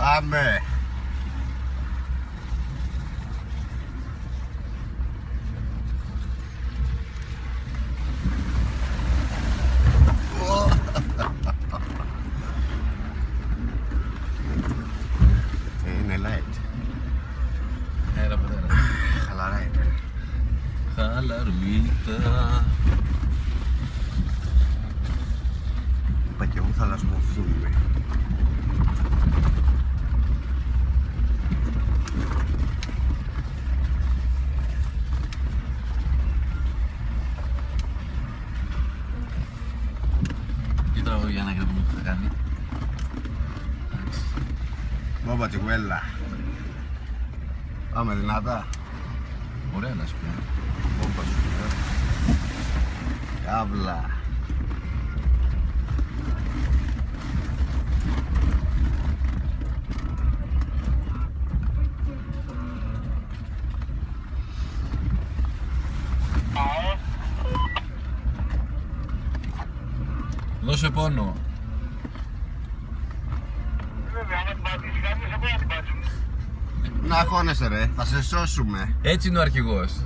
Πάμε. Είναι light. Έλα πατέρα. Χαλαρά είναι. Χαλαρουίτα. Είπα και εγώ θα λασμωθούμε. Τι τραγούδι για να γράψουμε που θα κάνει. Μπόμπα τσιγουέλα. Πάμε δυνατά. Ωραία να σου πει. Μπόμπα σου. Καύλα. Δώσε πόνο. Να χώνεσαι ρε, θα σε σώσουμε. Έτσι είναι ο αρχηγός.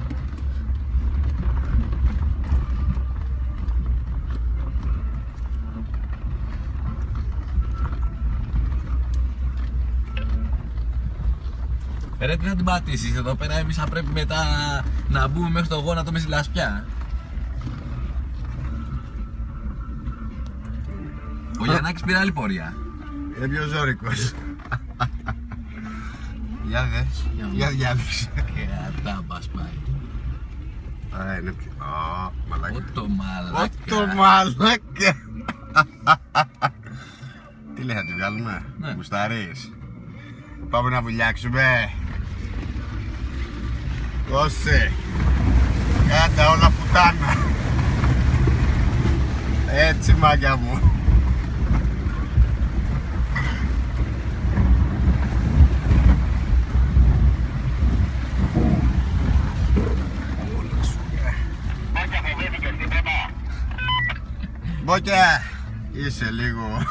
Ρε τι θα την πατήσεις εδώ πέρα, εμείς θα πρέπει μετά να μπούμε μέχρι το γόνατο με ζηλασπιά. Ο Γιαννάκης πήρε άλλη πορεία. Είναι πιο ζώρικος. Για δες, για διάλεξε. Τα μπας πάει. Α, είναι πιο... Α, μαλάκα. Ότο μαλάκα. Ότο μαλάκα. Τι λέει, θα τη βγάλουμε, Ναι. γουστάρεις. Πάμε να βουλιάξουμε. Δώσε. Κάντα όλα πουτάνα. Έτσι μάγια μου. Μπόκια, είσαι λίγο